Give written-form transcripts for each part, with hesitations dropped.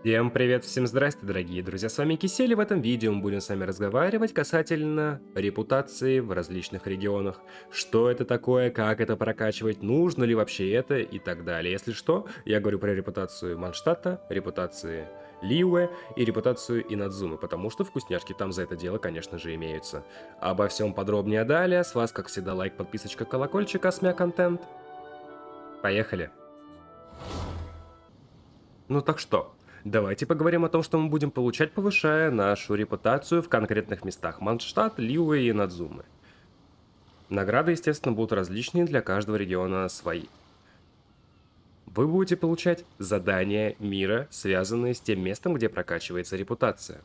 Всем привет, всем здрасте, дорогие друзья, с вами Кисель, и в этом видео мы будем с вами разговаривать касательно репутации в различных регионах. Что это такое, как это прокачивать, нужно ли вообще это и так далее. Если что, я говорю про репутацию Манштата, репутации Лиуэ и репутацию Инадзумы, потому что вкусняшки там за это дело, конечно же, имеются. Обо всем подробнее далее, с вас, как всегда, лайк, подписочка, колокольчик, асмя контент. Поехали! Ну так что, давайте поговорим о том, что мы будем получать, повышая нашу репутацию в конкретных местах Манштат, Лиуэ и Надзумы. Награды, естественно, будут различные, для каждого региона свои. Вы будете получать задания мира, связанные с тем местом, где прокачивается репутация.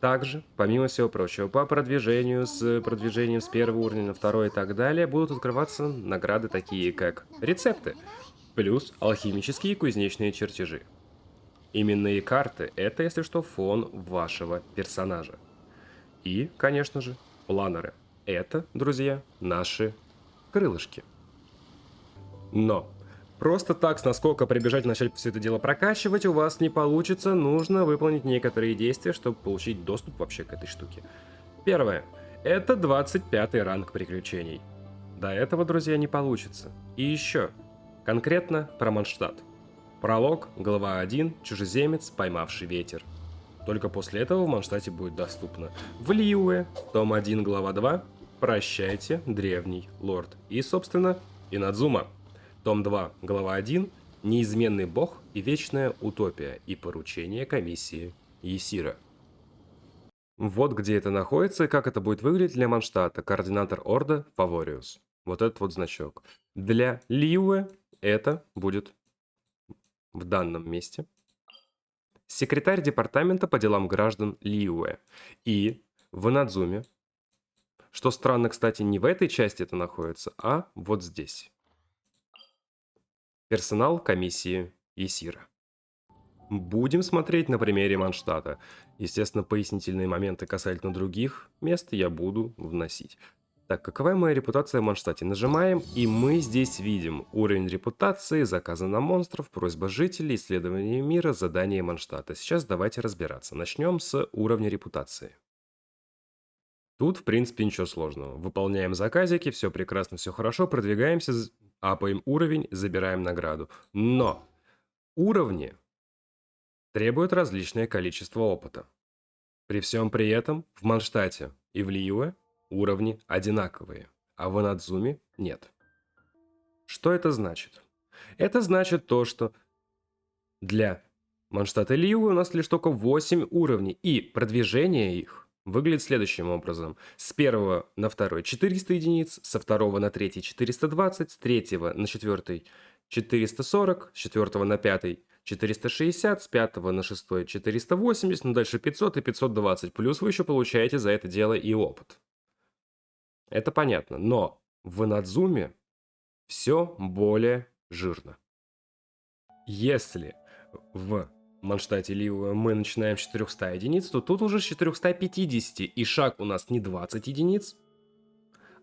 Также, помимо всего прочего, по продвижению, с продвижением с первого уровня на второй и так далее, будут открываться награды такие, как рецепты, плюс алхимические и кузнечные чертежи. Именные карты — это, если что, фон вашего персонажа. И, конечно же, планеры. Это, друзья, наши крылышки. Но просто так с наскока прибежать и начать все это дело прокачивать у вас не получится. Нужно выполнить некоторые действия, чтобы получить доступ вообще к этой штуке. Первое. Это 25-й ранг приключений. До этого, друзья, не получится. И еще. Конкретно про Манштат. Пролог, глава 1, чужеземец, поймавший ветер. Только после этого в Манштате будет доступно. В Лиуэ, том 1, глава 2, прощайте, древний лорд. И, собственно, Инадзума, том 2, глава 1, неизменный бог и вечная утопия и поручение комиссии Есира. Вот где это находится и как это будет выглядеть для Манштата. Координатор Орда Фавориус. Вот этот вот значок. Для Лиуэ это будет в данном месте секретарь департамента по делам граждан Лиуэ. И в Инадзуме, что странно, кстати, не в этой части это находится, а вот здесь. Персонал комиссии Есира. Будем смотреть на примере Манштата. Естественно, пояснительные моменты касательно других мест я буду вносить. Так, какова моя репутация в Манштате? Нажимаем, и мы здесь видим уровень репутации, заказы на монстров, просьба жителей, исследование мира, задание Манштата. Сейчас давайте разбираться. Начнем с уровня репутации. Тут, в принципе, ничего сложного. Выполняем заказики, все прекрасно, все хорошо, продвигаемся, апаем уровень, забираем награду. Но уровни требуют различное количество опыта. При всем при этом в Манштате и в Лиуэ уровни одинаковые, а в Инадзуме нет. Что это значит? Это значит то, что для Манштата и Лиуэ у нас лишь только 8 уровней, и продвижение их выглядит следующим образом. С первого на второй 400 единиц, со второго на третий 420, с третьего на четвертый 440, с четвертого на пятый 460, с пятого на шестой 480, ну дальше 500 и 520. Плюс вы еще получаете за это дело и опыт. Это понятно, но в Инадзуме все более жирно. Если в Манштате Лиуэ мы начинаем с 400 единиц, то тут уже с 450, и шаг у нас не 20 единиц,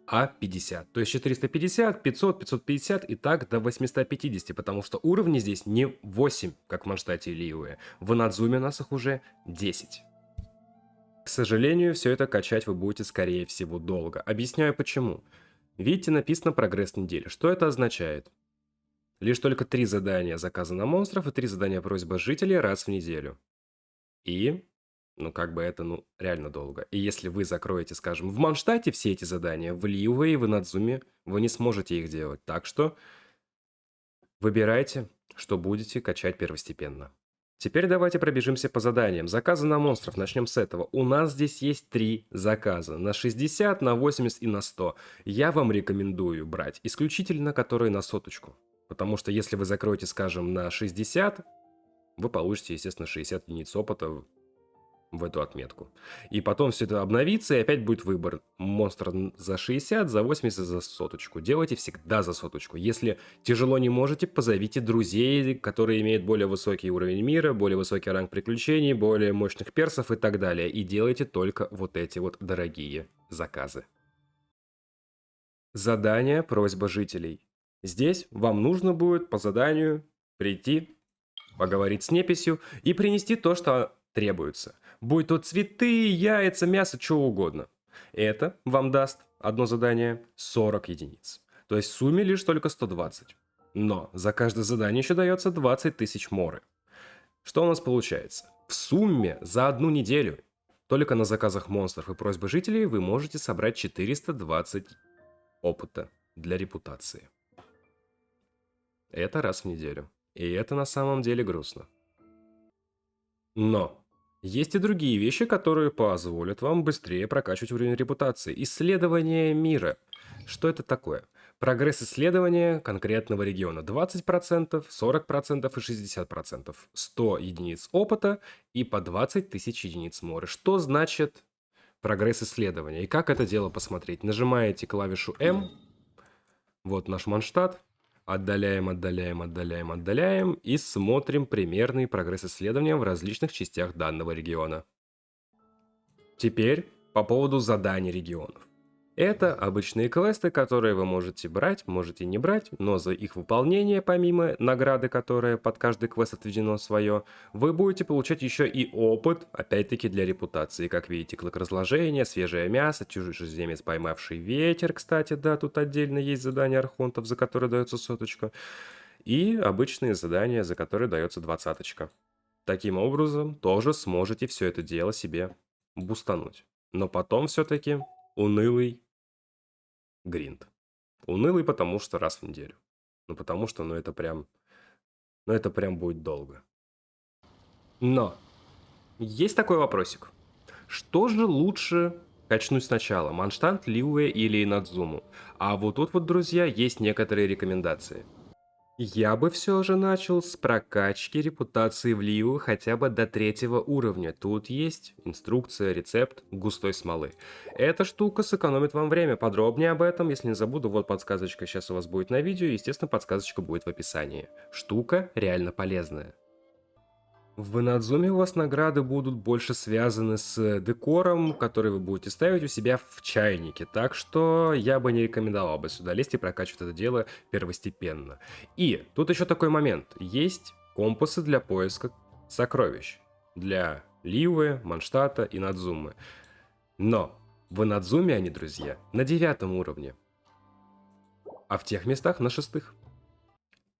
а 50. То есть 450, 500, 550 и так до 850, потому что уровни здесь не 8, как в Манштате и Лиуэ. В Инадзуме у нас их уже 10. К сожалению, все это качать вы будете, скорее всего, долго. Объясняю почему. Видите, написано «Прогресс недели». Что это означает? Лишь только 3 задания заказа на монстров и 3 задания просьба жителей раз в неделю. И, как бы это, реально долго. И если вы закроете, скажем, в Манштате все эти задания, в Лиуэ и в Инадзуме вы не сможете их делать. Так что выбирайте, что будете качать первостепенно. Теперь давайте пробежимся по заданиям. Заказы на монстров. Начнем с этого. У нас здесь есть 3 заказа. На 60, на 80 и на 100. Я вам рекомендую брать исключительно которые на соточку. Потому что если вы закроете, скажем, на 60, вы получите, естественно, 60 единиц опыта в эту отметку. И потом все это обновится, и опять будет выбор. Монстр за 60, за 80, за соточку. Делайте всегда за соточку. Если тяжело не можете, позовите друзей, которые имеют более высокий уровень мира, более высокий ранг приключений, более мощных персов и так далее. И делайте только вот эти вот дорогие заказы. Задание «Просьба жителей». Здесь вам нужно будет по заданию прийти поговорить с неписью и принести то, что требуется. Будь то цветы, яйца, мясо, что угодно. Это вам даст одно задание 40 единиц. То есть в сумме лишь только 120. Но за каждое задание еще дается 20 тысяч моры. Что у нас получается? В сумме за одну неделю только на заказах монстров и просьбы жителей вы можете собрать 420 опыта для репутации. Это раз в неделю. И это на самом деле грустно. Но есть и другие вещи, которые позволят вам быстрее прокачивать уровень репутации. Исследование мира. Что это такое? Прогресс исследования конкретного региона 20%, 40% и 60%. 100 единиц опыта и по 20 тысяч единиц моры. Что значит прогресс исследования? И как это дело посмотреть? Нажимаете клавишу М. Вот наш Манштадт. Отдаляем, отдаляем, отдаляем, отдаляем и смотрим примерный прогресс исследования в различных частях данного региона. Теперь по поводу заданий регионов. Это обычные квесты, которые вы можете брать, можете не брать, но за их выполнение, помимо награды, которая под каждый квест отведено свое, вы будете получать еще и опыт, опять-таки для репутации. Как видите, клык разложения, свежее мясо, чужеземец, поймавший ветер, кстати, да, тут отдельно есть задание архонтов, за которые дается соточка, и обычные задания, за которые дается 20-очка. Таким образом, тоже сможете все это дело себе бустануть. Но потом все-таки унылый гринд. Унылый, потому что раз в неделю. Ну, потому что, это прям будет долго. Но есть такой вопросик. Что же лучше качнуть сначала? Манштант, Лиуэ или Инадзуму? А вот тут вот, друзья, есть некоторые рекомендации. Я бы все же начал с прокачки репутации в Лиу хотя бы до 3-го уровня. Тут есть инструкция, рецепт густой смолы. Эта штука сэкономит вам время. Подробнее об этом, если не забуду, вот подсказочка сейчас у вас будет на видео. Естественно, подсказочка будет в описании. Штука реально полезная. В Инадзуме у вас награды будут больше связаны с декором, который вы будете ставить у себя в чайнике. Так что я бы не рекомендовал бы сюда лезть и прокачивать это дело первостепенно. И тут еще такой момент. Есть компасы для поиска сокровищ. Для Лиуэ, Манштата и Надзумы. Но в Инадзуме они, друзья, на 9-м уровне. А в тех местах на 6-х.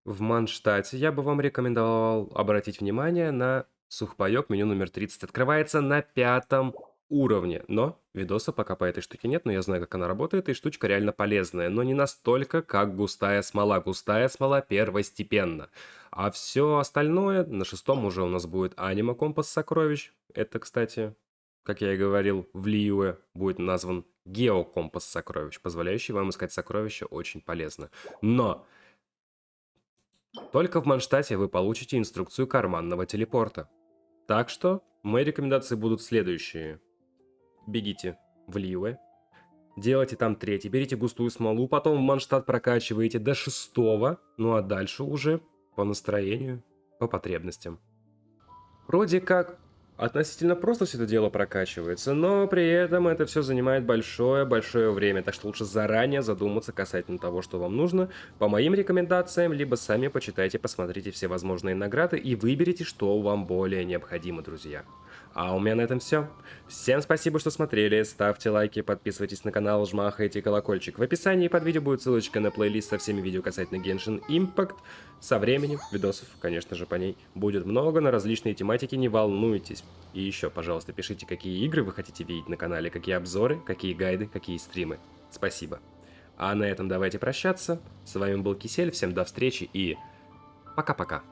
В Манштате я бы вам рекомендовал обратить внимание на сухпайок меню номер 30. Открывается на 5-м уровне. Но видоса пока по этой штуке нет, но я знаю, как она работает, и штучка реально полезная. Но не настолько, как густая смола. Густая смола первостепенно. А все остальное на 6-м уже у нас будет аниме компас сокровищ. Это, кстати, как я и говорил, в Лиуэ будет назван геокомпас сокровищ, позволяющий вам искать сокровища очень полезно. Но только в Манштате вы получите инструкцию карманного телепорта. Так что мои рекомендации будут следующие. Бегите в Лиуэ, делайте там 3-й, берите густую смолу, потом в Манштат прокачиваете до 6-го, ну а дальше уже по настроению, по потребностям. Вроде как относительно просто все это дело прокачивается, но при этом это все занимает большое-большое время, так что лучше заранее задуматься касательно того, что вам нужно, по моим рекомендациям, либо сами почитайте, посмотрите все возможные награды и выберите, что вам более необходимо, друзья. А у меня на этом все. Всем спасибо, что смотрели, ставьте лайки, подписывайтесь на канал, жмахайте колокольчик. В описании под видео будет ссылочка на плейлист со всеми видео касательно Genshin Impact. Со временем видосов, конечно же, по ней будет много на различные тематики, не волнуйтесь. И еще, пожалуйста, пишите, какие игры вы хотите видеть на канале, какие обзоры, какие гайды, какие стримы. Спасибо. А на этом давайте прощаться. С вами был Кисель, всем до встречи и пока-пока.